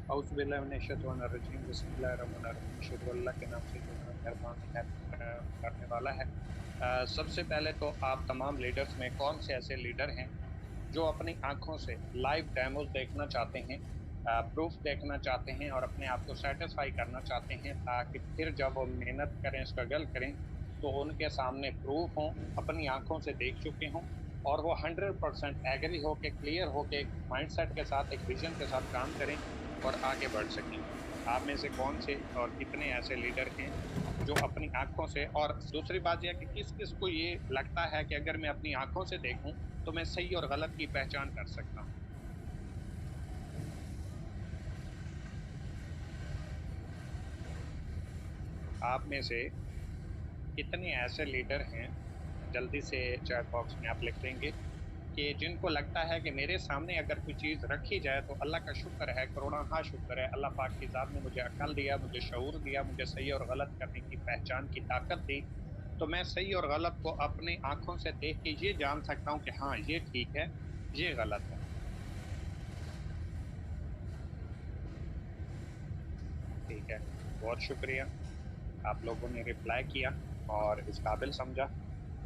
औज़ुबिल्लाहिमिनश्शैतानिर्रजीम बिस्मिल्लाहिर्रहमानिर्रहीम शुरू अल्लाह के नाम से जो बड़ा मेहरबान करने वाला है। सबसे पहले तो आप तमाम लीडर्स में कौन से ऐसे लीडर हैं जो अपनी आंखों से लाइव डेमोस देखना चाहते हैं, प्रूफ देखना चाहते हैं और अपने आप को सेटिस्फाई करना चाहते हैं, ताकि फिर जब वो मेहनत करें, स्ट्रगल करें, तो उनके सामने प्रूफ हों, अपनी आंखों से देख चुके हों और वो 100% एग्री होके, क्लियर होके, एक माइंडसेट के साथ, एक विजन के साथ काम करें और आगे बढ़ सकें। आप में से कौन से और कितने ऐसे लीडर हैं जो अपनी आंखों से, और दूसरी बात यह कि किस किस को ये लगता है कि अगर मैं अपनी आंखों से देखूं तो मैं सही और गलत की पहचान कर सकता हूं। आप में से कितने ऐसे लीडर हैं, जल्दी से चैट बॉक्स में आप लिख देंगे, कि जिनको लगता है कि मेरे सामने अगर कोई चीज रखी जाए तो अल्लाह का शुक्र है, करोड़ा हाँ शुक्र है, अल्लाह पाक की जात ने मुझे अकल दिया, मुझे शऊर दिया, मुझे सही और गलत करने की पहचान की ताकत दी, तो मैं सही और गलत को अपनी आंखों से देख के ये जान सकता हूँ कि हाँ ये ठीक है, ये गलत है। ठीक है, बहुत शुक्रिया, आप लोगों ने रिप्लाई किया और इस काबिल समझा।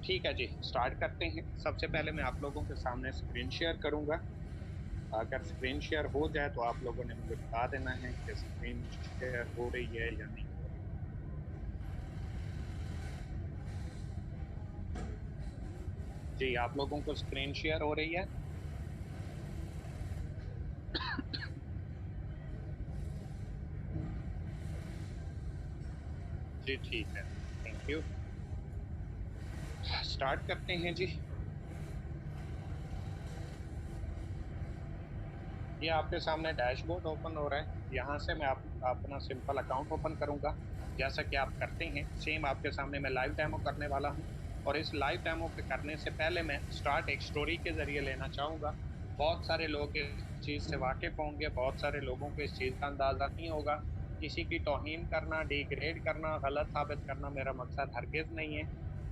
ठीक है जी, स्टार्ट करते हैं। सबसे पहले मैं आप लोगों के सामने स्क्रीन शेयर करूंगा। अगर स्क्रीन शेयर हो जाए तो आप लोगों ने मुझे बता देना है कि स्क्रीन शेयर हो रही है या नहीं हो रही। जी, आप लोगों को स्क्रीन शेयर हो रही है। जी ठीक है, थैंक यू। स्टार्ट करते हैं जी। ये आपके सामने डैशबोर्ड ओपन हो रहा है। यहाँ से मैं अपना सिंपल अकाउंट ओपन करूंगा, जैसा कि आप करते हैं सेम आपके सामने मैं लाइव डेमो करने वाला हूँ। और इस लाइव डेमो के करने से पहले मैं स्टार्ट एक स्टोरी के जरिए लेना चाहूंगा। बहुत सारे लोग इस चीज से वाकिफ होंगे, बहुत सारे लोगों को इस चीज का अंदाजा नहीं होगा। किसी की तौहीन करना, डिग्रेड करना, गलत साबित करना मेरा मकसद हरगिज नहीं है,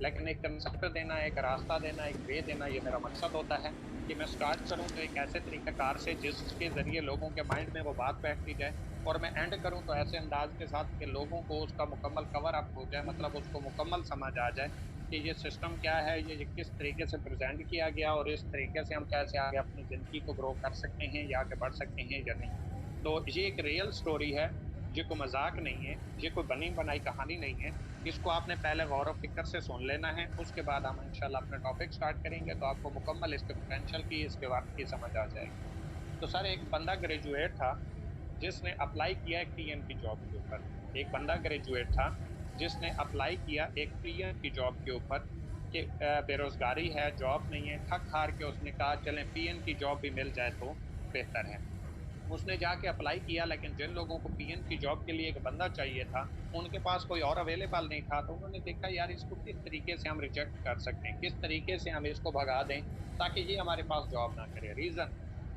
लेकिन एक कंसेप्ट देना, एक रास्ता देना, एक वे देना, ये मेरा मकसद होता है। कि मैं स्टार्ट करूं तो एक ऐसे तरीकाकार से जिसके जरिए लोगों के माइंड में वो बात बैठती जाए, और मैं एंड करूं तो ऐसे अंदाज के साथ कि लोगों को उसका मुकम्मल कवर अप हो जाए, मतलब उसको मुकम्मल समझ आ जाए कि ये सिस्टम क्या है, ये किस तरीके से प्रेजेंट किया गया और इस तरीके से हम कैसे आगे अपनी जिंदगी को ग्रो कर सकते हैं या आगे बढ़ सकते हैं या नहीं। तो ये एक रियल स्टोरी है, ये कोई मजाक नहीं है, ये कोई बनी बनाई कहानी नहीं है। इसको आपने पहले गौर व फिक्र से सुन लेना है, उसके बाद हम इंशाल्लाह अपना टॉपिक स्टार्ट करेंगे तो आपको मुकम्मल इसके पोटेंशियल की, इसके वक्त की समझ आ जाएगी। तो सर, एक बंदा ग्रेजुएट था जिसने अप्लाई किया एक पीएम की जॉब के ऊपर। एक बंदा ग्रेजुएट था जिसने अप्लाई किया एक पीएम की जॉब के ऊपर, कि बेरोजगारी है, जॉब नहीं है, थक हार के उसने कहा चलें पीएम की जॉब भी मिल जाए तो बेहतर है। उसने जाके अप्लाई किया, लेकिन जिन लोगों को पीएन की जॉब के लिए एक बंदा चाहिए था उनके पास कोई और अवेलेबल नहीं था। तो उन्होंने देखा यार इसको किस तरीके से हम रिजेक्ट कर सकते हैं, किस तरीके से हम इसको भगा दें ताकि ये हमारे पास जॉब ना करे। रीजन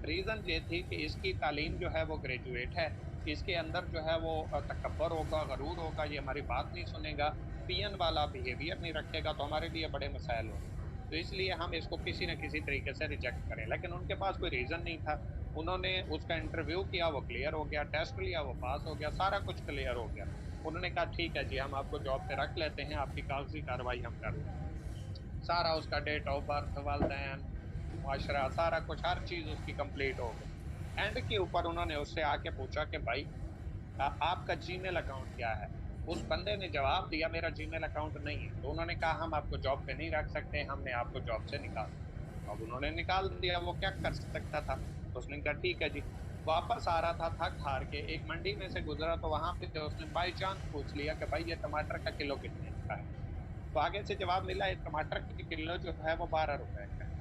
रीजन ये थी कि इसकी तालीम जो है वो ग्रेजुएट है, इसके अंदर जो है वो तकब्बर होगा, गरूर होगा, ये हमारी बात नहीं सुनेगा, पीएन वाला बिहेवियर नहीं रखेगा, तो हमारे लिए बड़े मसाइल होंगे। तो इसलिए हम इसको किसी न किसी तरीके से रिजेक्ट करें। लेकिन उनके पास कोई रीजन नहीं था। उन्होंने उसका इंटरव्यू किया, वो क्लियर हो गया, टेस्ट लिया, वो पास हो गया, सारा कुछ क्लियर हो गया। उन्होंने कहा ठीक है जी, हम आपको जॉब पे रख लेते हैं, आपकी कागजी कार्रवाई हम कर लें। सारा उसका डेट ऑफ बर्थ, वालदैन, मुआशरा, सारा कुछ, हर चीज उसकी कंप्लीट हो गई। एंड के ऊपर उन्होंने उससे आके पूछा कि भाई आपका जीमेल अकाउंट क्या है। उस बंदे ने जवाब दिया मेरा जीमेल अकाउंट नहीं है। तो उन्होंने कहा हम आपको जॉब पे नहीं रख सकते, हमने आपको जॉब से निकाल दिया। अब उन्होंने निकाल दिया, वो क्या कर सकता था। तो उसने कहा ठीक है जी। वापस आ रहा था थक हार के, एक मंडी में से गुजरा तो वहां पे उसने बाई चांस पूछ लिया कि भाई ये टमाटर का किलो कितने का है। तो आगे से जवाब मिला ये टमाटर की किलो जो है वो 12 रुपए का है।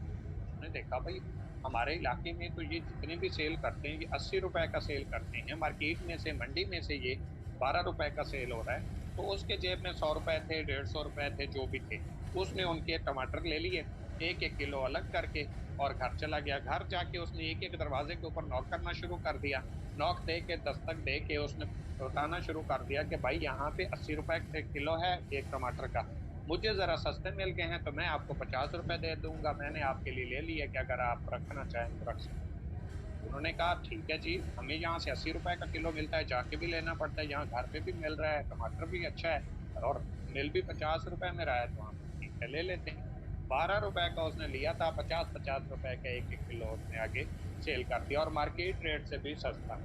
उसने देखा भाई हमारे इलाके में तो ये जितने भी सेल करते हैं ये 80 रुपए का सेल करते हैं, मार्केट में से, मंडी में से ये 12 रुपए का सेल हो रहा है। तो उसके जेब में 100 रुपए थे, 150 रुपए थे, जो भी थे, उसने उनके टमाटर ले लिए, एक एक किलो अलग करके, और घर चला गया। घर जाके उसने एक एक दरवाजे के ऊपर नॉक करना शुरू कर दिया। नॉक दे के, दस्तक दे के उसने बताना शुरू कर दिया कि भाई यहाँ पे 80 रुपए किलो है एक टमाटर का, मुझे जरा सस्ते मिल गए हैं तो मैं आपको 50 रुपए दे दूंगा, मैंने आपके लिए ले लिया कि अगर आप रखना चाहें तो रख सकते हैं। उन्होंने कहा ठीक है जी, हमें यहाँ से 80 रुपए का किलो मिलता है, जाके भी लेना पड़ता है, यहाँ घर पे भी मिल रहा है, टमाटर भी अच्छा है और मिल भी 50 रुपए में रहा है, तो हम ठीक है ले लेते हैं। 12 रुपए का उसने लिया था, 50-50 रुपए का एक एक किलो उसने आगे सेल कर दिया और मार्केट रेट से भी सस्ता।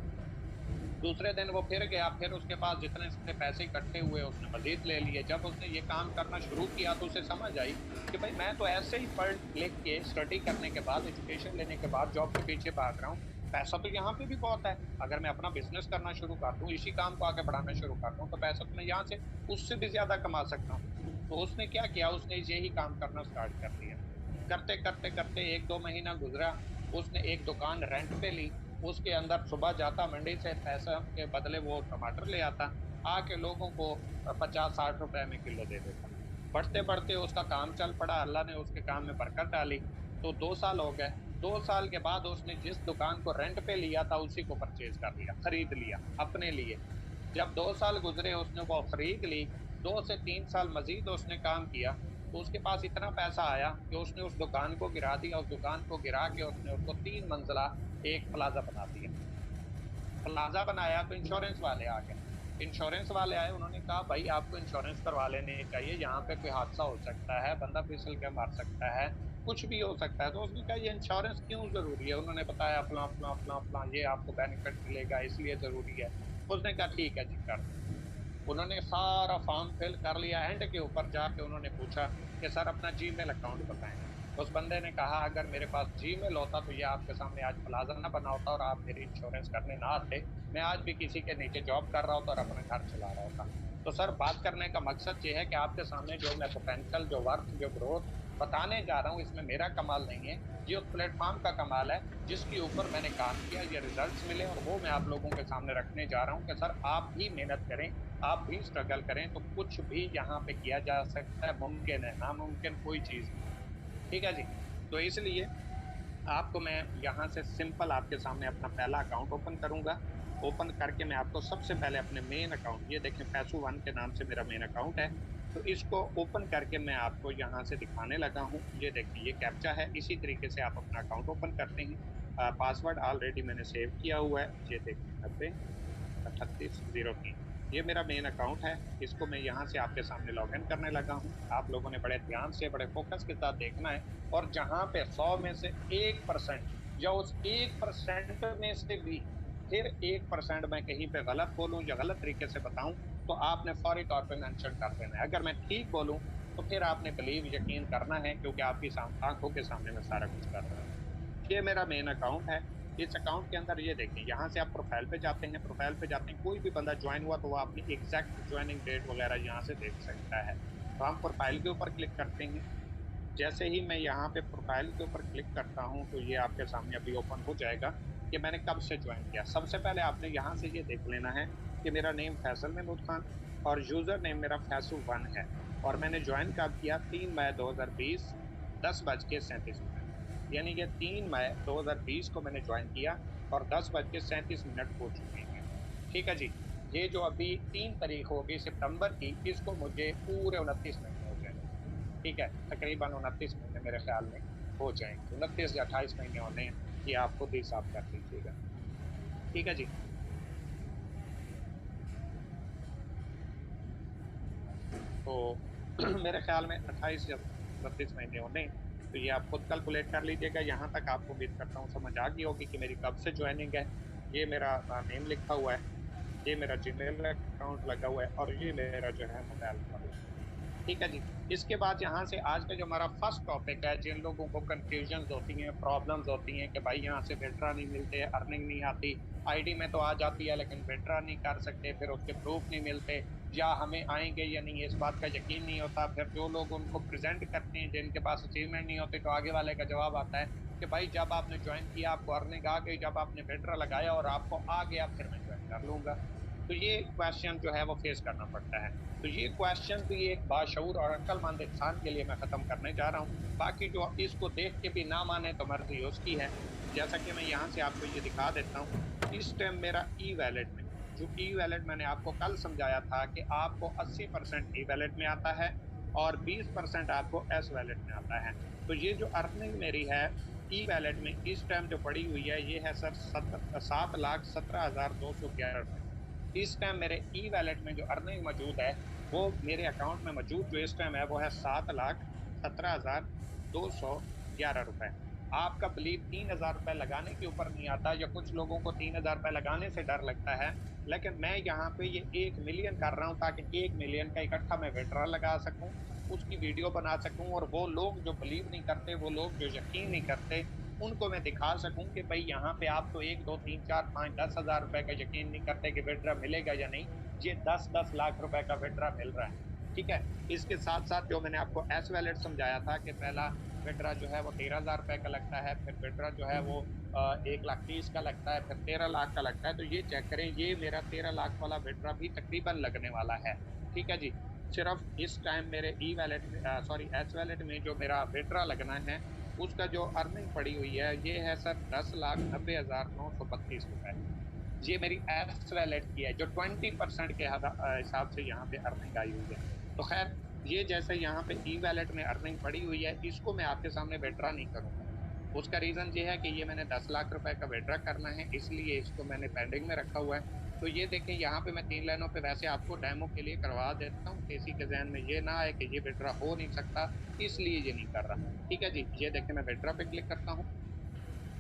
दूसरे दिन वो फिर गया, फिर उसके पास जितने से पैसे इकट्ठे हुए उसने मजीद ले लिए। जब उसने ये काम करना शुरू किया तो उसे समझ आई कि भाई मैं तो ऐसे ही पढ़ लिख के स्टडी करने के बाद, एजुकेशन लेने के बाद जॉब के पीछे भाग रहा हूँ, पैसा तो यहाँ पे भी बहुत है। अगर मैं अपना बिजनेस करना शुरू कर दूं, इसी काम को आगे बढ़ाना शुरू कर दूं, तो पैसा तो मैं यहाँ से उससे भी ज्यादा कमा सकता हूँ। तो उसने क्या किया, उसने यही काम करना स्टार्ट कर दिया। करते करते करते 1-2 महीना गुजरा, उसने एक दुकान रेंट पे ली। उसके अंदर सुबह जाता मंडी से, पैसा के बदले वो टमाटर ले आता, आके लोगों को 50-60 रुपए में किलो दे देता। बढ़ते बढ़ते उसका काम चल पड़ा, अल्लाह ने उसके काम में बरकत डाली। तो 2 साल हो गए। 2 साल के बाद उसने जिस दुकान को रेंट पे लिया था उसी को परचेज कर लिया, खरीद लिया अपने लिए। जब 2 साल गुजरे उसने वो खरीद ली, 2 से 3 साल मजीद उसने काम किया, तो उसके पास इतना पैसा आया कि उसने उस दुकान को गिरा दिया। उस दुकान को गिरा के उसने उसको 3 मंजिला एक प्लाजा बना दिया। प्लाजा बनाया तो इंश्योरेंस वाले आ गए। इंश्योरेंस वाले आए, उन्होंने कहा भाई आपको इंश्योरेंस करवा लेने चाहिए, यहाँ पे कोई हादसा हो सकता है, बंदा फिसल के मर सकता है, कुछ भी हो सकता है। तो उसने कहा ये इंश्योरेंस क्यों जरूरी है? उन्होंने बताया फला फला फला फला, ये आपको बेनिफिट मिलेगा इसलिए जरूरी है। उसने कहा ठीक है जी कर दो। उन्होंने सारा फॉर्म फिल कर लिया। एंड के ऊपर जाके उन्होंने पूछा कि सर अपना जीमेल अकाउंट बताएं। उस बंदे ने कहा अगर मेरे पास जीमेल होता तो ये आपके सामने आज प्लाजा ना बना होता और आप मेरी इंश्योरेंस करने ना आते, मैं आज भी किसी के नीचे जॉब कर रहा होता और अपना घर चला रहा होता। तो सर बात करने का मकसद ये है कि आपके सामने जो मैं पोटेंशियल, जो वर्क, जो ग्रोथ बताने जा रहा हूँ, इसमें मेरा कमाल नहीं है, ये उस प्लेटफॉर्म का कमाल है जिसके ऊपर मैंने काम किया, ये रिजल्ट्स मिले और वो मैं आप लोगों के सामने रखने जा रहा हूँ कि सर आप भी मेहनत करें, आप भी स्ट्रगल करें तो कुछ भी यहाँ पे किया जा सकता है। मुमकिन है, नामुमकिन कोई चीज नहीं। ठीक है जी। तो इसलिए आपको मैं यहाँ से सिंपल आपके सामने अपना पहला अकाउंट ओपन करूंगा। ओपन करके मैं आपको सबसे पहले अपने मेन अकाउंट, ये देखें पैसू वन के नाम से मेरा मेन अकाउंट है, तो इसको ओपन करके मैं आपको यहाँ से दिखाने लगा हूँ। ये देखिए ये कैप्चा है, इसी तरीके से आप अपना अकाउंट ओपन करते हैं। पासवर्ड ऑलरेडी मैंने सेव किया हुआ है, ये देखें 90-38-03। ये मेरा मेन अकाउंट है। इसको मैं यहाँ से आपके सामने लॉग इन करने लगा हूँ। आप लोगों ने बड़े ध्यान से, बड़े फोकस के साथ देखना है। और जहां पे 100 में से 1% या उस 1% में से भी फिर 1% मैं कहीं पे गलत बोलूं या गलत तरीके से बताऊं, तो आपने फौरी तौर पे मेंशन कर देना है। अगर मैं ठीक बोलूं तो फिर आपने बिलीव, यकीन करना है, क्योंकि आपकी आंखों के सामने मैं सारा कुछ कर रहा हूँ। ये मेरा मेन अकाउंट है। इस अकाउंट के अंदर ये देखें, यहाँ से आप प्रोफाइल पे जाते हैं, प्रोफाइल पे जाते हैं, कोई भी बंदा ज्वाइन हुआ तो वो अपनी एग्जैक्ट ज्वाइनिंग डेट वगैरह यहाँ से देख सकता है। तो हम प्रोफाइल के ऊपर क्लिक करते हैं। जैसे ही मैं यहाँ पे प्रोफाइल के ऊपर क्लिक करता हूँ तो ये आपके सामने अभी ओपन हो जाएगा कि मैंने कब से ज्वाइन किया। सबसे पहले आपने यहाँ से ये देख लेना है कि मेरा नेम फैसल महमूद खान और यूजर नेम मेरा फैसू वन है। और मैंने ज्वाइन कब किया? 3 मई 2020, 10:37। यानी कि 3 मई 2020 को मैंने ज्वाइन किया और 10:37 हो चुके हैं। ठीक है जी। ये जो अभी 3 तारीख होगी सितंबर की, इसको मुझे पूरे 29 महीने हो जाएंगे। ठीक है, तकरीबन 29 महीने मेरे ख्याल में हो जाएंगे, 29 या 28 महीने होने हैं, ये आप खुद ही हिसाब कर लीजिएगा। ठीक है जी। तो मेरे ख्याल में 28 या 29 महीने होने हैं। तो ये आप खुद कैलकुलेट कर लीजिएगा। यहाँ तक आपको उम्मीद करता हूँ समझ आ गई होगी कि मेरी कब से ज्वाइनिंग है। ये मेरा नेम लिखा हुआ है, ये मेरा जीमेल अकाउंट लगा हुआ है और ये मेरा जो है मोबाइल नंबर लगा हुआ है। ठीक है जी। इसके बाद यहाँ से आज का जो हमारा फर्स्ट टॉपिक है, जिन लोगों को कंफ्यूजन होती हैं, प्रॉब्लम्स होती हैं कि भाई यहाँ से विड्रॉ नहीं मिलते, अर्निंग नहीं आती, आईडी में तो आ जाती है लेकिन विड्रॉ नहीं कर सकते, फिर उसके प्रूफ नहीं मिलते, या हमें आएंगे या नहीं इस बात का यकीन नहीं होता, फिर जो लोग उनको प्रेजेंट करते हैं जिनके पास अचीवमेंट नहीं होती, तो आगे वाले का जवाब आता है कि भाई जब आपने ज्वाइन किया आपको अर्निंग आ गई, जब आपने विड्रॉ लगाया और आपको आ गया फिर मैं ज्वाइन कर लूंगा। तो ये क्वेश्चन जो है वो फेस करना पड़ता है। तो ये क्वेश्चन भी एक बाशऊर और अक्लमंद इंसान के लिए मैं खत्म करने जा रहा हूँ। बाकी जो इसको देख के भी ना माने तो मर्जी उसकी है। जैसा कि मैं यहाँ से आपको ये दिखा देता हूँ, इस टाइम मेरा ई वैलेट में, जो ई वैलेट मैंने आपको कल समझाया था कि आपको 80% ई वैलेट में आता है और 20% आपको एस वैलेट में आता है। तो ये जो अर्निंग मेरी है ई वैलेट में इस टाइम जो पड़ी हुई है ये है सर 7,17,211 रुपए। इस टाइम मेरे ई वैलेट में जो अर्निंग मौजूद है वो मेरे अकाउंट में मौजूद जो इस टाइम है वो है 7,17,211 रुपए। आपका बिलीव 3,000 रुपए लगाने के ऊपर नहीं आता, या कुछ लोगों को 3,000 रुपए लगाने से डर लगता है, लेकिन मैं यहाँ पे ये 1 मिलियन कर रहा हूँ ताकि 1 मिलियन का इकट्ठा मैं विड्रॉ लगा सकूं, उसकी वीडियो बना सकूं, और वो लोग जो बिलीव नहीं करते, वो लोग जो यकीन नहीं करते, उनको मैं दिखा सकूं कि भाई यहाँ पे आप तो 1, 2, 3, 4, 5, 10 हजार रुपए का यकीन नहीं करते कि विड्रॉ मिलेगा या नहीं, ये 10-10 लाख रुपए का विड्रॉ मिल रहा है। ठीक है। इसके साथ साथ जो मैंने आपको एस वैलेट समझाया था कि पहला विड्रॉ जो है वो 13,000 रुपए का लगता है, फिर विड्रॉ जो है वो 1,30,000 का लगता है, फिर 13 लाख का लगता है। तो ये चेक करें, ये मेरा 13 लाख वाला विड्रॉ भी तकरीबन लगने वाला है। ठीक है जी। सिर्फ इस टाइम मेरे ई वैलेट में, सॉरी एस वैलेट में जो मेरा विड्रॉ लगना है, उसका जो अर्निंग पड़ी हुई है ये है सर 10,90,932 रुपए। ये मेरी एस वैलेट की है जो 20% के हिसाब से यहाँ पे अर्निंग आई हुई है। तो खैर, ये जैसे यहाँ पे ई वैलेट में अर्निंग पड़ी हुई है, इसको मैं आपके सामने विड्रॉ नहीं करूंगा। उसका रीजन ये है कि ये मैंने 10 लाख रुपए का विड्रॉ करना है, इसलिए इसको मैंने पेंडिंग में रखा हुआ है। तो ये देखें, यहाँ पे मैं 3 लाइनों पे वैसे आपको डेमो के लिए करवा देता हूँ, किसी के जहन में ये ना आए कि ये विड्रॉ हो नहीं सकता, इसलिए ये नहीं कर रहा। ठीक है जी। ये देखें, मैं विड्रॉ पे क्लिक करता हूँ।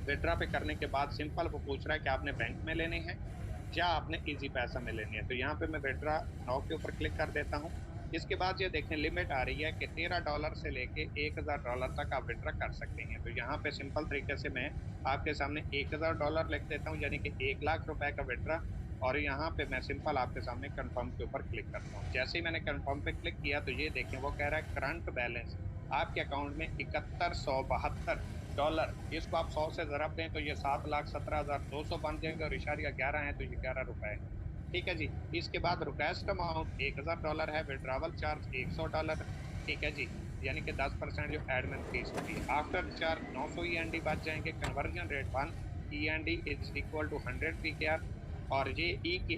विड्रॉ पे करने के बाद सिंपल वो पूछ रहा है कि आपने बैंक में लेने हैं या आपने इजी पैसा में लेनी है। तो यहाँ पे मैं विड्रॉ नाउ के ऊपर क्लिक कर देता हूँ। इसके बाद ये देखें, लिमिट आ रही है कि $13 से लेके $1,000 तक आप विड्रॉ कर सकते हैं। तो यहाँ पे सिंपल तरीके से मैं आपके सामने $1,000 लिख देता हूँ, यानी कि 1 लाख रुपए का विड्रॉ। और यहाँ पे मैं सिंपल आपके सामने कंफर्म के ऊपर क्लिक करता हूँ। जैसे ही मैंने कंफर्म पे क्लिक किया तो ये देखें, वो कह रहा है करंट बैलेंस आपके अकाउंट में $7,172। इसको आप 100 से जरब दें तो ये 7,17,200 बन जाएगा, और इशारिया 11 है तो ये $11 है। ठीक है जी। इसके बाद रिक्वेस्ट अमाउंट $1,000 है, विड्रावल चार्ज $100। ठीक है जी। यानी कि 10% जो एडमिन फीस होती है। आफ्टर चार्ज 900 ईएनडी बच जाएंगे। Conversion rate 1 END is equal to 100 PKR. और ये एक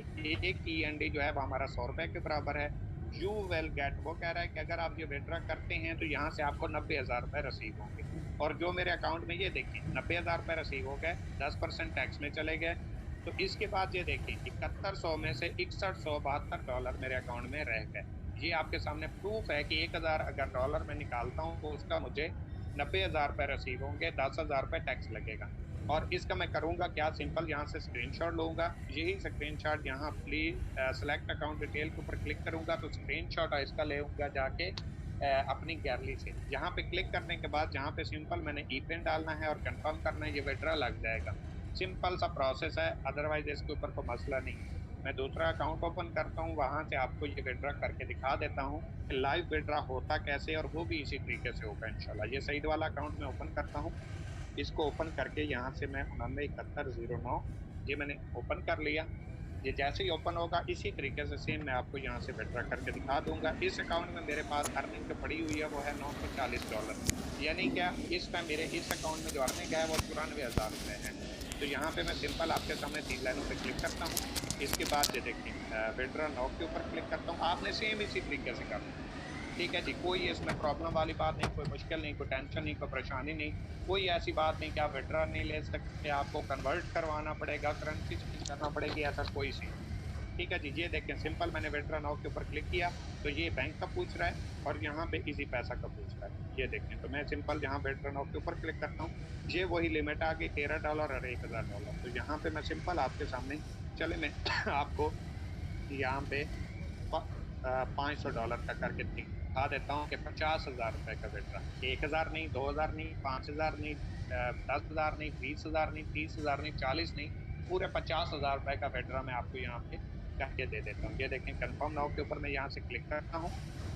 ईएनडी जो है वो हमारा $100 के बराबर है। यू विल गेट, वो कह रहा है कि अगर आप ये विड्रॉ करते हैं तो यहाँ से आपको $90,000 रिसीव होंगे। और जो मेरे अकाउंट में ये देखें, $90,000 रिसीव हो गए, 10% टैक्स में चले गए। तो इसके बाद ये देखें, 7100 में से $6172 मेरे अकाउंट में रह गए। ये आपके सामने प्रूफ है कि 1,000 अगर डॉलर में निकालता हूँ तो उसका मुझे $90,000 रिसीव होंगे, $10,000 टैक्स लगेगा। और इसका मैं करूंगा क्या, सिंपल यहाँ से स्क्रीनशॉट लूंगा। यही स्क्रीनशॉट यहाँ प्लीज सेलेक्ट अकाउंट डिटेल के ऊपर क्लिक करूंगा तो स्क्रीनशॉट इसका लेऊंगा जाके अपनी गैलरी से। यहाँ पे क्लिक करने के बाद जहाँ पे सिंपल मैंने ई पिन डालना है और कंफर्म करना है, ये विड्रॉ लग जाएगा। सिंपल सा प्रोसेस है, अदरवाइज इसके ऊपर कोई मसला नहीं है। मैं दूसरा अकाउंट ओपन करता हूँ, वहां से आपको ये विड्रॉ करके दिखा देता हूँ कि लाइव विड्रॉ होता कैसे, और वो भी इसी तरीके से होगा इंशाल्लाह। ये सईद वाला अकाउंट में ओपन करता हूँ। इसको ओपन करके यहाँ से मैं 997109, ये मैंने ओपन कर लिया। ये जैसे ही ओपन होगा इसी तरीके से सेम मैं आपको यहाँ से विड्रॉ करके दिखा दूंगा। इस अकाउंट में मेरे पास अर्निंग जो पड़ी हुई है वो है $940। यानी क्या, इस टाइम मेरे इस अकाउंट में जो अर्निंग है वो ₹94,000 है। तो यहाँ पे मैं सिंपल आपके सामने 3 लाइनों पे क्लिक करता हूँ। इसके बाद ये देखिए, विड्रॉ नाउ के ऊपर क्लिक करता हूँ। आपने सेम इसी तरीके से करना है। ठीक है जी। कोई इसमें प्रॉब्लम वाली बात नहीं, कोई मुश्किल नहीं, कोई टेंशन नहीं, कोई परेशानी नहीं। कोई ऐसी बात नहीं कि आप विड्रॉ नहीं ले सकते, आपको कन्वर्ट करवाना पड़ेगा, करेंसी चेंज करना पड़ेगी, ऐसा कोई सीन नहीं। ठीक है जी। ये देखें, सिंपल मैंने विड्रॉ नाउ के ऊपर क्लिक किया तो ये बैंक का पूछ रहा है और यहाँ पे इजी पैसा का पूछ रहा है। ये देखें, तो मैं सिंपल यहाँ विड्रॉ नाउ के ऊपर क्लिक करता हूँ। ये वही लिमिट आ गई, $13 और $1,000। तो यहाँ पे मैं सिंपल आपके सामने, चले मैं आपको यहाँ पे $500 का करके दिखा देता हूँ कि $50,000 का विड्रॉ, 1,000 नहीं, 2,000 नहीं, 5,000 नहीं, 10,000 नहीं, 20,000 नहीं, 30,000 नहीं, 40 नहीं, पूरे $50,000 का विड्रॉ मैं आपको यहाँ पे करके दे देता हूँ। ये देखें, कंफर्म नाउ के ऊपर मैं यहाँ से क्लिक करता हूँ।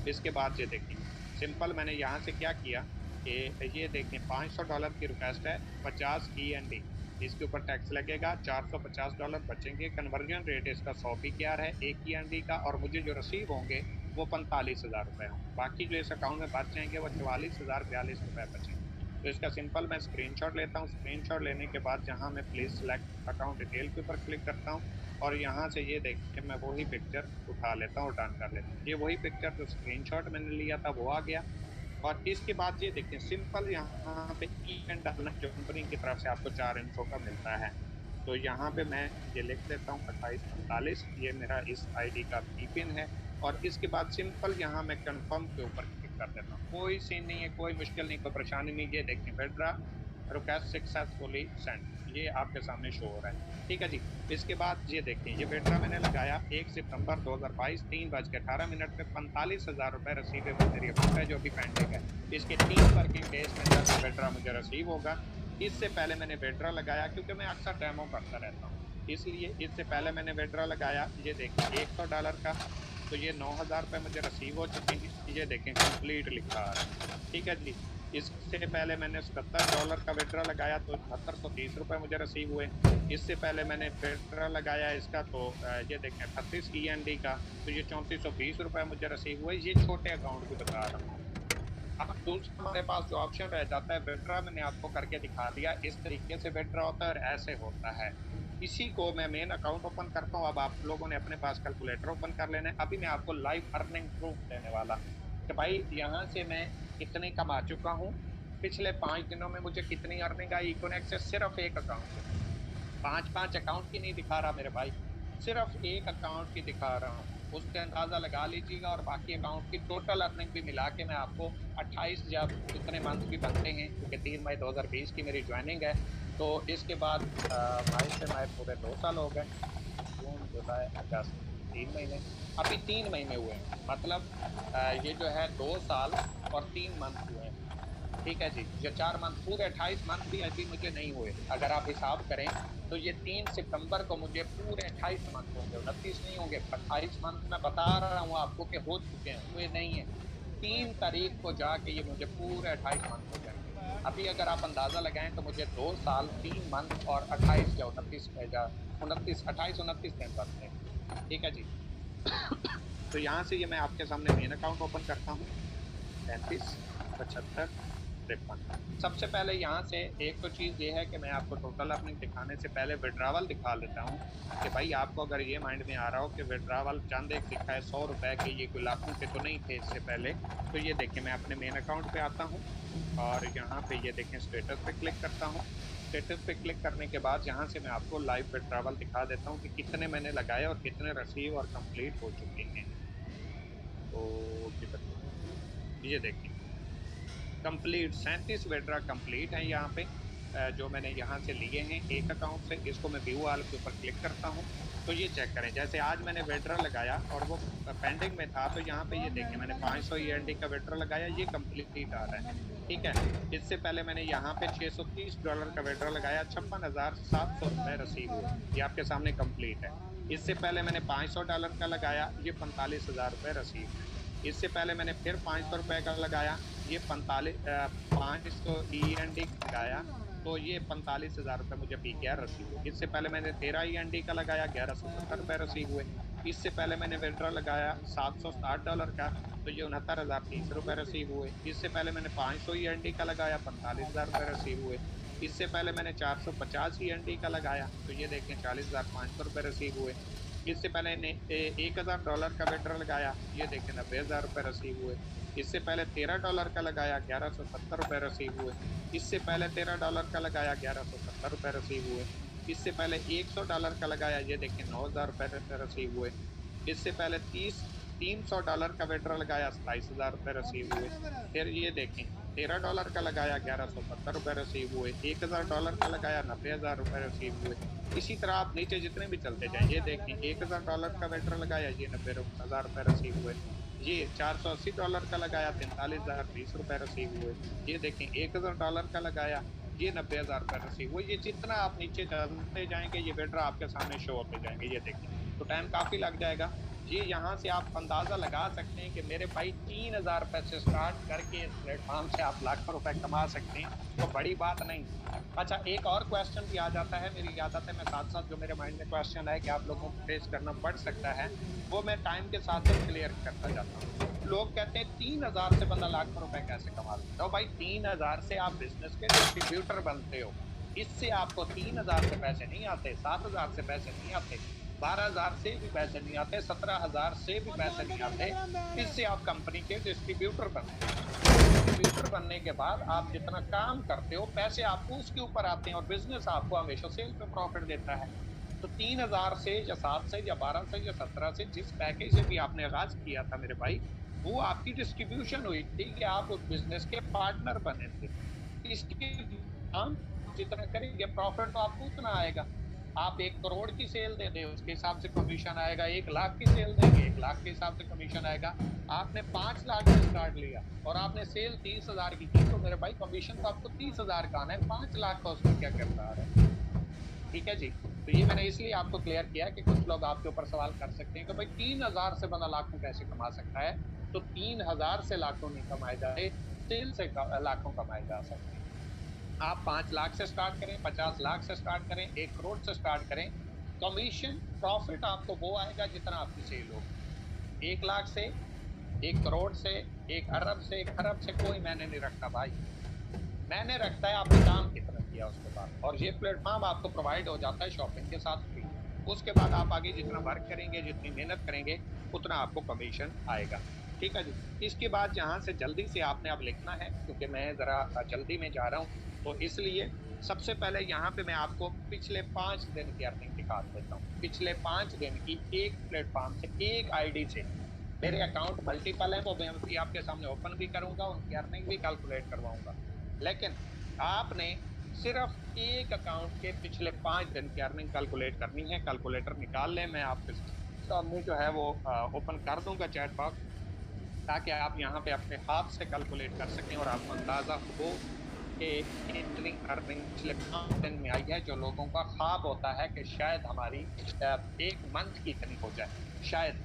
इसके बाद ये देखें, सिंपल मैंने यहाँ से क्या किया कि ये देखें, $500 की रिक्वेस्ट है, 50 END, इसके ऊपर टैक्स लगेगा, $450 बचेंगे। कन्वर्जन रेट इसका 100 PKR है 1 END का, और मुझे जो रिसीव होंगे वो $45,000 होंगे। बाकी जो इस अकाउंट में बच जाएंगे वो $44,042 बचेंगे। तो इसका सिंपल मैं स्क्रीनशॉट लेता हूँ। स्क्रीनशॉट लेने के बाद जहाँ मैं प्लीज सेलेक्ट अकाउंट डिटेल के ऊपर क्लिक करता हूँ, और यहाँ से ये देखिए मैं वही पिक्चर उठा लेता हूँ और डन कर लेता हूँ। ये वही पिक्चर जो स्क्रीनशॉट मैंने लिया था वो आ गया। और इसके बाद ये देखें सिंपल यहाँ पे की पिन डालना जो कंपनी की तरफ से आपको 4 इंचों का मिलता है। तो यहाँ पे मैं ये लिख देता हूँ 2845, ये मेरा इस आईडी का की पिन है। और इसके बाद सिंपल यहाँ मैं कंफर्म के ऊपर क्लिक कर देता हूँ। कोई सीन नहीं है, कोई मुश्किल नहीं, कोई परेशानी नहीं। ये देखें विड्रॉ रिक्वेस्ट सक्सेसफुली सेंड, ये आपके सामने शो हो रहा है। ठीक है जी। इसके बाद ये देखें ये विड्रॉ मैंने लगाया 1 सितंबर 2022 3:18 पे 45,000 रुपए रिसीवेबल मेरी अकाउंट है जो भी पेंडिंग है। इसके 3 वर्किंग डेज में जब विड्रॉ मुझे रिसीव होगा। इससे पहले मैंने विड्रॉ लगाया क्योंकि मैं अक्सर डेमो करता रहता हूँ, इसलिए इससे पहले मैंने विड्रॉ लगाया। ये देखिए $100 का, तो ये 9,000 रुपये मुझे रिसीव हो चुके हैं। ये देखें कंप्लीट लिखा आ रहा है। ठीक है जी। इससे पहले मैंने $77 का विड्रॉ लगाया तो 730 रुपये मुझे रिसीव हुए। इससे पहले मैंने विड्रॉ लगाया इसका तो ये देखें 38 END का, तो ये 3420 रुपये मुझे रिसीव हुए। ये छोटे अकाउंट की बता रहा हूँ। अब दूसरा हमारे पास जो ऑप्शन रह जाता है विड्रॉ, मैंने आपको करके दिखा दिया। इस तरीके से विड्रॉ होता है और ऐसे होता है। इसी को मैं मेन अकाउंट ओपन करता हूँ। अब आप लोगों ने अपने पास कैलकुलेटर ओपन कर लेना है। अभी मैं आपको लाइव अर्निंग प्रूफ देने वाला कि भाई यहाँ से मैं कितने कमा चुका हूँ, पिछले 5 दिनों में मुझे कितनी अर्निंग आई इकोनेक्ट से, सिर्फ एक अकाउंट से। 5 अकाउंट की नहीं दिखा रहा मेरे भाई, सिर्फ एक अकाउंट की दिखा रहा हूँ। उससे अंदाजा लगा लीजिएगा। और बाकी अकाउंट की टोटल अर्निंग भी मिला के मैं आपको 28 जब कितने मंथ भी बनते हैं, क्योंकि 3 मई 2020 की मेरी ज्वाइनिंग है। तो इसके बाद मई से मई पूरे 2 साल हो गए, जून जुलाई अगस्त 3 महीने, अभी 3 महीने हुए हैं। मतलब ये जो है 2 साल और 3 मंथ हुए हैं। ठीक है जी। जो 4 मंथ, पूरे 28 मंथ भी अभी मुझे नहीं हुए। अगर आप हिसाब करें तो ये 3 सितंबर को मुझे पूरे 28 मंथ होंगे, 29 नहीं होंगे, 28 मंथ मैं बता रहा हूँ आपको कि हो चुके हैं, हुए नहीं है। 3 तारीख को जाके ये मुझे पूरे 28 मंथ हो जाएंगे। अभी अगर आप अंदाजा लगाएं तो मुझे 2 साल 3 मंथ और 28 या 29 29 28 29 दिन बनते हैं। ठीक है जी। तो यहाँ से ये मैं आपके सामने मेन अकाउंट ओपन करता हूँ। 35 75 53। सबसे पहले यहाँ से एक तो चीज़ ये है कि मैं आपको टोटल अर्निंग दिखाने से पहले विड्रावल दिखा लेता हूँ कि भाई आपको अगर ये माइंड में आ रहा हो कि विड्रावल चंद एक दिखा है 100 रुपए के, ये कोई लाखों के तो नहीं थे इससे पहले। तो ये देखिए मैं अपने मेन अकाउंट पे आता हूँ और यहाँ पे ये देखें स्टेटस पे क्लिक करता हूँ। स्टेटस पे क्लिक करने के बाद यहाँ से मैं आपको लाइव विड्रावल दिखा देता हूँ कि कितने मैंने लगाए और कितने रिसीव और कंप्लीट हो चुके हैं। तो ये देखिए कंप्लीट 37 विड्रा कंप्लीट है यहाँ पे, जो मैंने यहाँ से लिए हैं एक अकाउंट से। इसको मैं व्यू वाल के ऊपर क्लिक करता हूँ तो ये चेक करें, जैसे आज मैंने विड्रा लगाया और वो पेंडिंग में था, तो यहाँ पे ये देखें मैंने 500 END का विड्रा लगाया, ये कंप्लीट आ रहा है। ठीक है। इससे पहले मैंने यहाँ पे $630 का विड्रा लगाया, 56,700 रुपये रिसीव हुए, ये आपके सामने कंप्लीट है। इससे पहले मैंने $500 का लगाया, ये 45,000 रुपये रिसीव है। इससे पहले मैंने फिर 500 रुपये का लगाया, ये 500 END लगाया, तो ये 45,000 रुपये मुझे PKR रिसीव हुए। इससे पहले मैंने 13 END का लगाया, 1170 रुपये रिसीव हुए। इससे पहले मैंने विड्रॉ लगाया $760 का, तो ये 69,030 रुपये रिसीव हुए। इससे पहले मैंने 500 END का लगाया, 45,000 रुपये रिसीव हुए। इससे पहले मैंने 450 END का लगाया, तो ये देखें 40,500 रुपये रिसीव हुए। इससे पहले $1,000 का विड्रॉ लगाया, ये देखें 90,000 रुपये रिसीव हुए। इससे पहले $13 का लगाया, 1170 रुपये रिसीव हुए। इससे पहले $13 का लगाया, 1170 रुपये रिसीव हुए। इससे पहले $100 का लगाया, ये देखें 9,000 रुपये रिसीव हुए। इससे पहले $300 का विड्रॉ लगाया, 27,000 रुपये रिसीव हुए। फिर ये देखें $13 का लगाया, 1170 रुपये रिसीव हुए। $1,000 का लगाया, 90,000 रुपये रिसीव हुए। इसी तरह आप नीचे जितने भी चलते जाएं, ये देखें $1,000 का विड्रॉ लगाया, ये 90,000 रुपये रिसीव हुए। ये $480 का लगाया, 43,020 रुपये रिसीव हुए। ये देखें $1,000 का लगाया, ये 90,000 रुपये रिसीव हुए। ये जितना आप नीचे चलते जाएंगे ये विड्रॉ आपके सामने शो होते जाएंगे। ये देखें तो टाइम काफ़ी लग जाएगा। ये यहाँ से आप अंदाज़ा लगा सकते हैं कि मेरे भाई 3,000 रुपये से स्टार्ट करके इस प्लेटफॉर्म से आप लाखों रुपए कमा सकते हैं, तो बड़ी बात नहीं। अच्छा, एक और क्वेश्चन भी आ जाता है, मेरी आदत है मैं साथ साथ जो मेरे माइंड में क्वेश्चन है कि आप लोगों को फेस करना पड़ सकता है, वो मैं टाइम के साथ साथ क्लियर करता जाता हूँ। लोग कहते हैं 3,000 से बंदा लाखों रुपए कैसे कमा सकता है। भाई 3,000 से आप बिजनेस के डिस्ट्रीब्यूटर बनते हो, इससे आपको 3,000 से पैसे नहीं आते, 7,000 से पैसे नहीं आते। 12,000 से भी पैसे नहीं आते, 17,000 से भी पैसे नहीं आते। इससे आप कंपनी के डिस्ट्रीब्यूटर बनते हैं। डिस्ट्रीब्यूटर बनने के बाद आप जितना काम करते हो पैसे आपको उसके ऊपर आते हैं, और बिजनेस आपको हमेशा सेल पे प्रॉफिट देता है। तो 3,000 से या 7 से या 12 से या 17 से जिस पैकेज से भी आपने आगाज किया था मेरे भाई, वो आपकी डिस्ट्रीब्यूशन हुई थी कि आप उस बिजनेस के पार्टनर बने थे। इसके काम जितना करेंगे प्रॉफिट तो आपको उतना आएगा। आप 1 करोड़ की सेल दे दे उसके हिसाब से कमीशन आएगा, 1 लाख की सेल देंगे 1 लाख के हिसाब से कमीशन आएगा। आपने 5 लाख से स्टार्ट लिया और आपने सेल 30,000 की तो मेरे भाई कमीशन तो आपको 30,000 का आना है, 5 लाख का उसमें क्या किरदार है। ठीक है जी। तो ये मैंने इसलिए आपको क्लियर किया कि कुछ लोग आपके ऊपर सवाल कर सकते हैं कि भाई 3,000 से बंदा लाखों कैसे कमा सकता है। तो 3,000 से लाखों नहीं कमाए जाए, सेल से लाखों कमाए जा सकते हैं। आप 5 लाख से स्टार्ट करें, 50 लाख से स्टार्ट करें, 1 करोड़ से स्टार्ट करें, कमीशन प्रॉफिट आपको वो आएगा जितना आपकी सेल होगी। 1 लाख से, 1 करोड़ से, 1 अरब से, 1 खरब से कोई मैंने नहीं रखता भाई। मैंने रखता है आपने काम कितना किया उसके बाद, और ये प्लेटफॉर्म आपको प्रोवाइड हो जाता है शॉपिंग के साथ फ्री। उसके बाद आप आगे जितना वर्क करेंगे, जितनी मेहनत करेंगे, उतना आपको कमीशन आएगा। ठीक है जी। इसके बाद यहाँ से जल्दी से आपने अब लिखना है, क्योंकि मैं जरा जल्दी में जा रहा हूँ, तो इसलिए सबसे पहले यहाँ पे मैं आपको पिछले 5 दिन की अर्निंग दिखा देता हूँ। पिछले 5 दिन की एक प्लेटफॉर्म से, एक आईडी से, मेरे अकाउंट मल्टीपल हैं, वो मैं भी आपके सामने ओपन भी करूंगा, उनकी अर्निंग भी कैलकुलेट करवाऊंगा। लेकिन आपने सिर्फ एक अकाउंट के पिछले 5 दिन की अर्निंग कैलकुलेट करनी है। कैलकुलेटर निकाल लें, मैं आपके सामने जो है वो ओपन कर दूंगा चैट बॉक्स, ताकि आप यहाँ पे अपने हाथ से कैलकुलेट कर सकें और आपको अंदाजा हो कि इतनी अर्निंग पिछले 5 दिन में आई है। जो लोगों का ख्वाब होता है कि शायद हमारी एक मंथ की इतनी हो जाए, शायद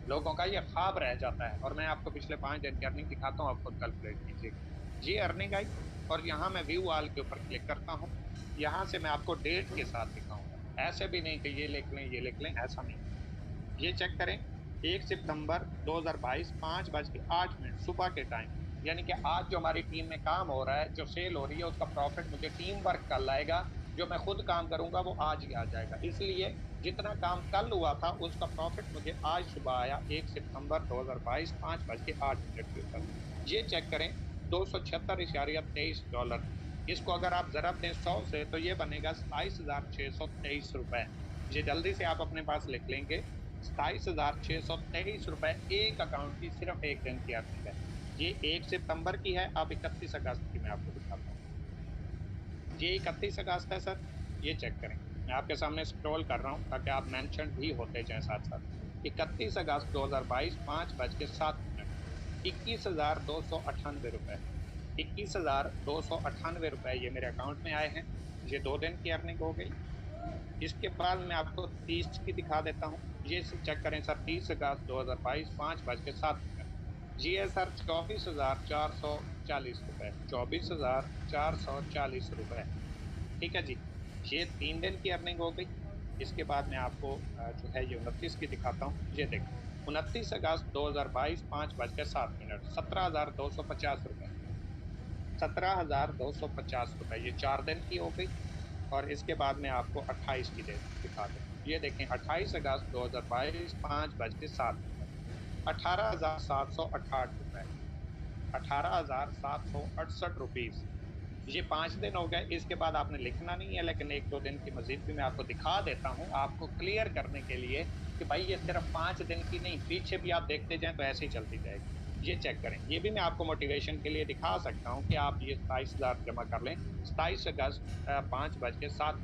लोगों का ये ख्वाब रह जाता है। और मैं आपको पिछले 5 दिन की अर्निंग दिखाता हूँ, आप खुद कैलकुलेट कीजिएगा। ये अर्निंग आई, और यहाँ मैं व्यू ऑल के ऊपर क्लिक करता हूँ। यहाँ से मैं आपको डेट के साथ दिखाऊंगा, ऐसे भी नहीं कि ये लिख लें ये लिख लें, ऐसा नहीं। ये चेक करें, 1 सितंबर 2022 5:08 सुबह के टाइम, यानी कि आज जो हमारी टीम में काम हो रहा है, जो सेल हो रही है, उसका प्रॉफिट मुझे टीम वर्क कल आएगा। जो मैं खुद काम करूंगा वो आज ही आ जाएगा। इसलिए जितना काम कल हुआ था उसका प्रॉफिट मुझे आज सुबह आया, 1 सितंबर 2022 5:08 के ऊपर। ये चेक करें, $276.23। इसको अगर आप जरब दें 100 से, तो ये बनेगा 27,623 रुपए। ये जल्दी से आप अपने पास लिख लेंगे, 27,623 रुपए एक अकाउंट की सिर्फ एक दिन की अर्निंग है। ये 1 सितंबर की है। अब 31 अगस्त की मैं आपको दिखाता हूँ। ये 31 अगस्त है सर, ये चेक करें। मैं आपके सामने स्क्रॉल कर रहा हूँ ताकि आप मेंशन भी होते जाएं साथ साथ। 31 अगस्त 2022 5:07, 21,298 रुपए, 21,298 रुपए ये मेरे अकाउंट में आए हैं। ये 2 दिन की अर्निंग हो गई। इसके बाद मैं आपको 30 की दिखा देता हूँ। ये चेक करें सर, 30 अगस्त 2022 5:07। जी है सर, 24,440 रुपए, 24,440 रुपए। ठीक है जी। ये 3 दिन की अर्निंग हो गई। इसके बाद मैं आपको जो है ये 29 की दिखाता हूँ। ये देखें, 29 अगस्त 2022 5:07, 17,250 रुपए, 17,250 रुपए, ये 4 दिन की हो गई। और इसके बाद मैं आपको 28 की दिखा देता हूँ। ये देखें, 28 अगस्त 2022 5:07, 18,768 रुपए, 18,768 रुपीज। ये 5 दिन हो गए। इसके बाद आपने लिखना नहीं है, लेकिन 1-2 दिन की मजीद भी मैं आपको दिखा देता हूँ, आपको क्लियर करने के लिए कि भाई ये सिर्फ 5 दिन की नहीं, पीछे भी आप देखते जाएं तो ऐसे ही चलती जाएगी। ये चेक करें, ये भी मैं आपको मोटिवेशन के लिए दिखा सकता हूँ कि आप ये 27,000 जमा कर लें। 27 अगस्त 5:07,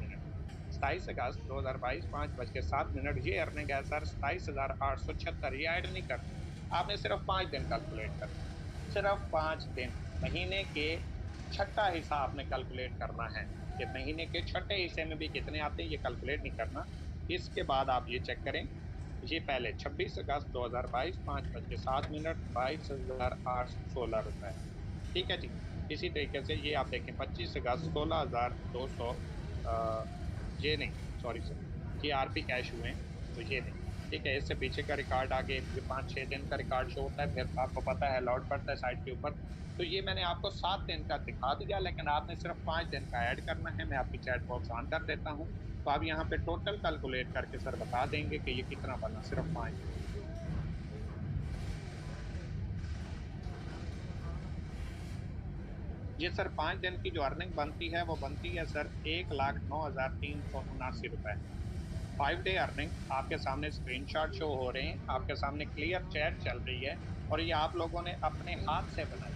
27 अगस्त 2022 5:07, ये अर्निंग है सर 27,876। ये ऐड नहीं करनी, आपने सिर्फ 5 दिन कैलकुलेट करना, सिर्फ 5 दिन। महीने के छठा हिस्सा आपने कैलकुलेट करना है कि महीने के छठे हिस्से में भी कितने आते हैं, ये कैलकुलेट नहीं करना। इसके बाद आप ये चेक करें, ये पहले 26 अगस्त 2022 5:07, 22,816 रुपए। ठीक है जी। इसी तरीके से ये आप देखें, 25 अगस्त 16,200, ये नहीं, सॉरी सर, ये आरपी कैश हुए हैं, तो ये नहीं, ठीक है, इससे पीछे का रिकॉर्ड आगे ये 5-6 दिन का रिकॉर्ड शो होता है, फिर आपको पता है लॉट पड़ता है साइट के ऊपर। तो ये मैंने आपको 7 दिन का दिखा दिया, लेकिन आपने सिर्फ 5 दिन का ऐड करना है। मैं आपकी चैट बॉक्स ऑन कर देता हूँ, तो आप यहाँ पे टोटल कैलकुलेट करके सर बता देंगे कि ये कितना बना सिर्फ 5 दिन। ये सर 5 दिन की जो अर्निंग बनती है वो बनती है सर 1,09,379 रुपए। 5 डे अर्निंग आपके सामने स्क्रीनशॉट शो हो रहे हैं, आपके सामने क्लियर चैट चल रही है, और ये आप लोगों ने अपने हाथ से बनाई,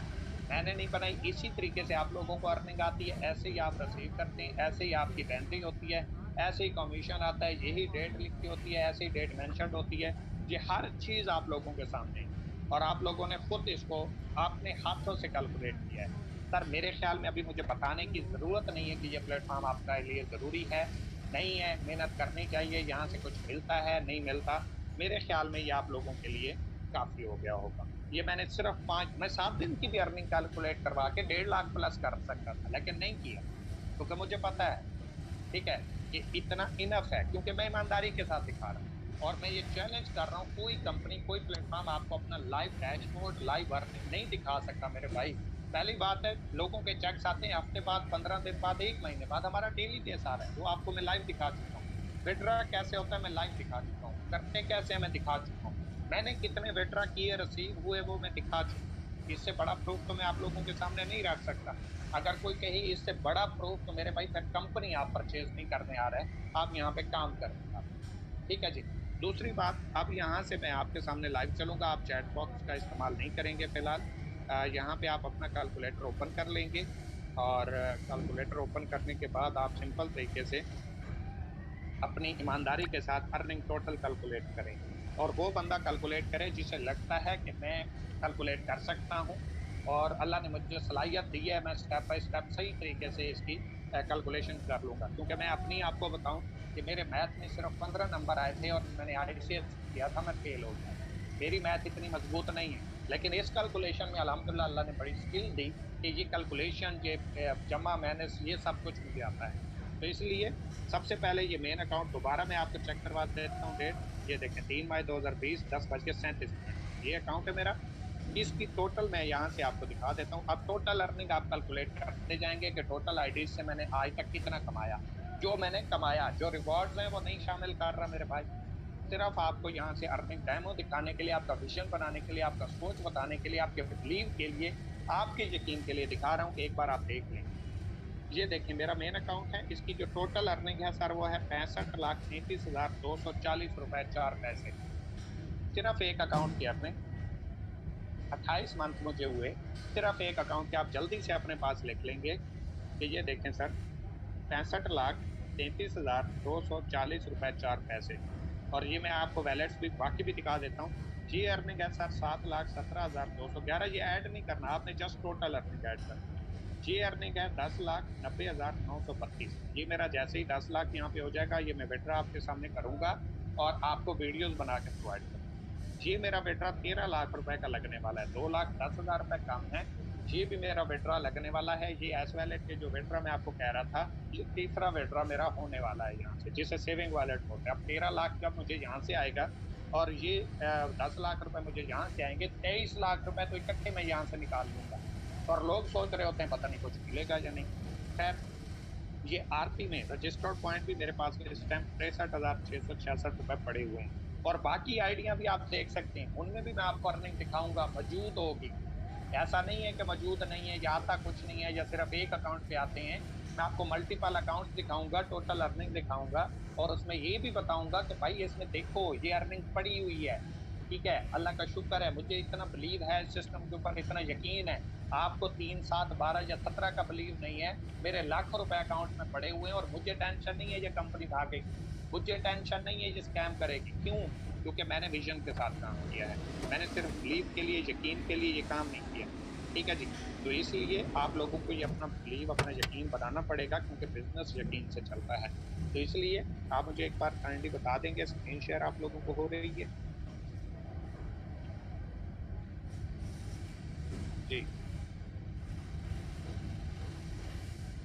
मैंने नहीं बनाई। इसी तरीके से आप लोगों को अर्निंग आती है, ऐसे ही आप रिसीव करते हैं, ऐसे ही आपकी एंट्री होती है, ऐसे ही कमीशन आता है, यही डेट लिखी होती है, ऐसी डेट मेंशन होती है। ये हर चीज आप लोगों के सामने है, और आप लोगों ने खुद इसको अपने हाथों से कैलकुलेट किया है। सर मेरे ख्याल में अभी मुझे बताने की जरूरत नहीं है कि ये प्लेटफॉर्म आपका लिए जरूरी है नहीं है, मेहनत करनी चाहिए, यहाँ से कुछ मिलता है नहीं मिलता। मेरे ख्याल में ये आप लोगों के लिए काफी हो गया होगा। ये मैंने सिर्फ 7 दिन की भी अर्निंग कैलकुलेट करवा के 1.5 लाख प्लस कर सकता था, लेकिन नहीं किया, क्योंकि मुझे पता है, ठीक है, कि इतना इनफ है, क्योंकि मैं ईमानदारी के साथ दिखा रहा हूँ। और मैं ये चैलेंज कर रहा हूँ, कोई कंपनी कोई प्लेटफॉर्म आपको अपना लाइव डैशबोर्ड लाइव अर्निंग नहीं दिखा सकता मेरे भाई। पहली बात है, लोगों के चेक्स आते हैं हफ्ते बाद, 15 दिन बाद, एक महीने बाद, हमारा डेली बेस आ रहा है, वो आपको मैं लाइव दिखा चुका हूँ। विड्रा कैसे होता है मैं लाइव दिखा चुका हूँ, करते कैसे मैं दिखा चुका हूँ, मैंने कितने विड्रा किए रिसीव हुए वो मैं दिखा चुका हूँ। इससे बड़ा प्रूफ तो मैं आप लोगों के सामने नहीं रख सकता। अगर कोई कहे इससे बड़ा प्रूफ, तो मेरे भाई फिर कंपनी आप परचेज नहीं करने आ रहे हैं, आप यहाँ पे काम करने आ रहे हैं। ठीक है जी। दूसरी बात, अब यहाँ से मैं आपके सामने लाइव चलूंगा, आप चैट बॉक्स का इस्तेमाल नहीं करेंगे फिलहाल। यहाँ पे आप अपना कैलकुलेटर ओपन कर लेंगे, और कैलकुलेटर ओपन करने के बाद आप सिंपल तरीके से अपनी ईमानदारी के साथ अर्निंग टोटल कैलकुलेट करें, और वो बंदा कैलकुलेट करे जिसे लगता है कि मैं कैलकुलेट कर सकता हूँ, और अल्लाह ने मुझे सलाहियत दी है, मैं स्टेप बाय स्टेप सही तरीके से इसकी कैलकुलेशन कर लूंगा। क्योंकि मैं अपनी आपको बताऊं कि मेरे मैथ में सिर्फ 15 नंबर आए थे, और मैंने ICS किया था, मैं फेल हो गया। मेरी मैथ इतनी मजबूत नहीं है, लेकिन इस कैलकुलेशन में अल्हम्दुलिल्लाह अल्लाह ने बड़ी स्किल दी कि ये कैलकुलेशन, ये जमा माइनस, ये सब कुछ मुझे आता है। तो इसलिए सबसे पहले ये मेन अकाउंट दोबारा मैं आपको चेक करवा देता हूँ डेट। ये देखें 3 मई 2020 10:37 ये अकाउंट है मेरा। इसकी टोटल मैं यहाँ से आपको दिखा देता हूँ। अब टोटल अर्निंग आप कैलकुलेट करते जाएंगे कि टोटल आईडी से मैंने आज तक कितना कमाया। जो मैंने कमाया, जो रिवॉर्ड्स हैं वो नहीं शामिल कर रहा मेरे भाई, सिर्फ आपको यहाँ से अर्निंग डेमो दिखाने के लिए, आपका विजन बनाने के लिए, आपका सोच बताने के लिए, आपके बिलीव के लिए, आपके यकीन के लिए दिखा रहा हूँ कि एक बार आप देख लें। ये देखिए मेरा मेन अकाउंट है, इसकी जो टोटल अर्निंग है सर वो है 65,33,240 रुपए 4 पैसे। सिर्फ एक अकाउंट की अर्निंग, 28 मंथ मुझे हुए, सिर्फ एक अकाउंट के। आप जल्दी से अपने पास लिख लेंगे कि ये देखें सर, 65,33,240 रुपए 4 पैसे। और ये मैं आपको वैलेट्स भी बाकी भी दिखा देता हूँ। ये अर्निंग है सर 7,17,211। ये ऐड नहीं करना आपने, जस्ट टोटल अर्निंग ऐड करना। ये अर्निंग है 10,90,932। ये मेरा जैसे ही 10 लाख यहाँ पे हो जाएगा, ये मैं विड्रा आपके सामने करूंगा, और आपको वीडियोस बना के प्रोवाइड करूंगा। ये मेरा विड्रा 13 लाख रुपए का लगने वाला है, 2,10,000 रुपए कम है। ये भी मेरा विड्रा लगने वाला है। ये एस वैलेट के जो विड्रा मैं आपको कह रहा था, ये तीसरा विड्रा मेरा होने वाला है यहाँ से, जिसे सेविंग वैलेट बोलते हैं। अब 13 लाख जब मुझे यहाँ से आएगा, और ये 10 लाख रुपए मुझे यहाँ से आएंगे, 23 लाख रुपए तो इकट्ठे मैं यहाँ से निकाल लूंगा। और लोग सोच रहे होते हैं पता नहीं कुछ मिलेगा या नहीं। खैर, ये RP में रजिस्टर्ड पॉइंट भी मेरे पास इस टाइम 63,666 रुपए पड़े हुए हैं। और बाकी आइडिया भी आप देख सकते हैं, उनमें भी मैं आपको अर्निंग दिखाऊंगा, मौजूद होगी। ऐसा नहीं है कि मौजूद नहीं है या आता कुछ नहीं है या सिर्फ एक अकाउंट पे आते हैं। मैं आपको मल्टीपल अकाउंट दिखाऊंगा, टोटल अर्निंग दिखाऊंगा, और उसमें ये भी बताऊंगा कि भाई इसमें देखो ये अर्निंग पड़ी हुई है। ठीक है, अल्लाह का शुक्र है, मुझे इतना बिलीव है इस सिस्टम के ऊपर, इतना यकीन है। आपको 3 7 12 या 17 का बिलीव नहीं है। मेरे लाखों रुपए अकाउंट में पड़े हुए हैं, और मुझे टेंशन नहीं है ये कंपनी भागेगी, मुझे टेंशन नहीं है ये स्कैम करेगी। क्यों? क्योंकि मैंने विजन के साथ काम किया है, मैंने सिर्फ बिलीव के लिए, यकीन के लिए ये काम नहीं किया। ठीक है जी। तो इसलिए आप लोगों को ये अपना बिलीव, अपना यकीन बनाना पड़ेगा, क्योंकि बिजनेस यकीन से चलता है। तो इसलिए आप मुझे एक बार काइंडली बता देंगे, स्क्रीन शेयर आप लोगों को हो रही है? जी।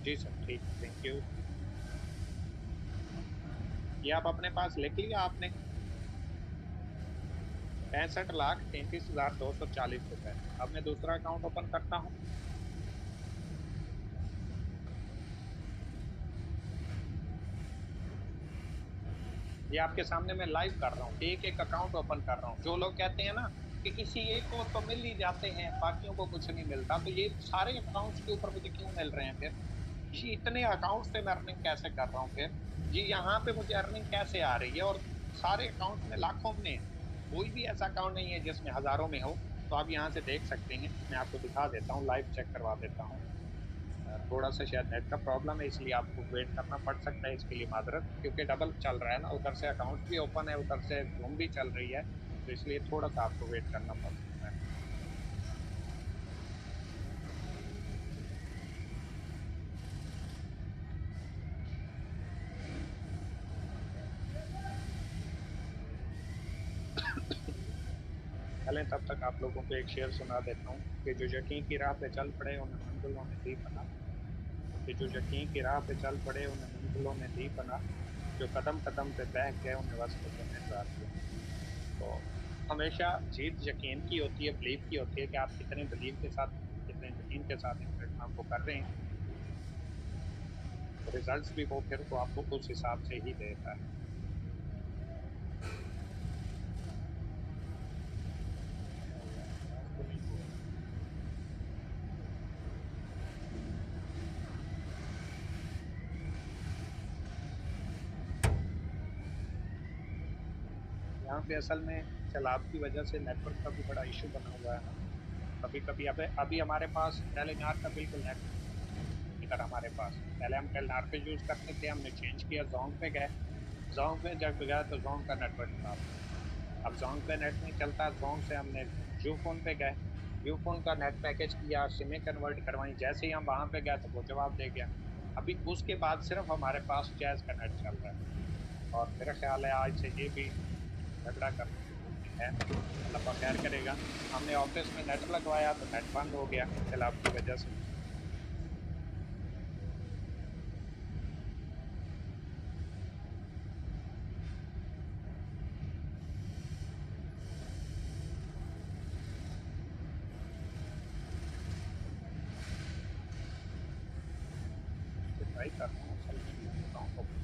जी सर, ठीक है, थैंक यू। ये आप अपने पास लिख लिया आपने? ₹65,33,240। अब मैं दूसरा अकाउंट ओपन करता हूँ। ये आपके सामने मैं लाइव कर रहा हूँ, एक एक अकाउंट ओपन कर रहा हूँ। जो लोग कहते हैं ना कि किसी एक को तो मिल ही जाते हैं, बाकियों को कुछ नहीं मिलता, तो ये सारे अकाउंट्स के ऊपर मुझे क्यों मिल रहे हैं फिर? जी, इतने अकाउंट से मैं अर्निंग कैसे कर रहा हूँ फिर? जी, यहाँ पे मुझे अर्निंग कैसे आ रही है? और सारे अकाउंट्स में लाखों में है। कोई भी ऐसा अकाउंट नहीं है जिसमें हजारों में हो। तो आप यहाँ से देख सकते हैं, मैं आपको दिखा देता हूँ, लाइव चेक करवा देता हूँ। थोड़ा सा शायद नेट का प्रॉब्लम है, इसलिए आपको वेट करना पड़ सकता है, इसके लिए माजरत, क्योंकि डबल चल रहा है ना, उधर से अकाउंट्स भी ओपन है, उधर से जूम भी चल रही है, तो इसलिए थोड़ा सा आपको वेट करना पड़ सकता है। चलें, तब तक आप लोगों को एक शेर सुना देता हूँ कि जो यकीन की राह पे चल पड़े उन्हें मंजिलों ने दी पना। कि जो यकीन की राह पे चल पड़े उन्हें मंजिलों ने दी पना। जो कदम कदम पे बह गए उन्हें वस्ल पे महंगा दिया। तो हमेशा जीत यकीन की होती है, बिलीव की होती है कि आप कितने बिलीव के साथ, कितने यकीन के साथ इन प्लेटफॉर्म को कर रहे हैं। तो रिजल्ट्स भी वो फिर वो आपको उस हिसाब से ही देता है। क्या हुआ, आवाज तो नहीं हो रही। यहाँ पे असल में सैलाब की वजह से नेटवर्क का भी बड़ा इशू बना हुआ है ना। कभी कभी अब अभी हमारे पास टेलीनार का बिल्कुल नेट इधर हमारे पास, पहले हम टेलीनार पे यूज करते थे, हमने चेंज किया, जोंग पे गए। जोंग पे जब गया तो जोंग का नेटवर्क खराब। अब जोंग पे नेट नहीं चलता, जोंग से हमने यू फोन पे गए। यू फोन का नेट पैकेज किया, सिमें कन्वर्ट करवाई, जैसे ही हम वहां पे गए तो वो जवाब दे गया। अभी उसके बाद सिर्फ हमारे पास जैज का नेट चल रहा है। और मेरा ख्याल है आज से ये भी झगड़ा करने की मूड में है। अल्लाह पाक खैर करेगा। हमने ऑफिस में नेट लगवाया तो नेट बंद हो गया सैलाब की वजह से। ट्राई कर रहा हूँ असल में अकाउंट ओपन।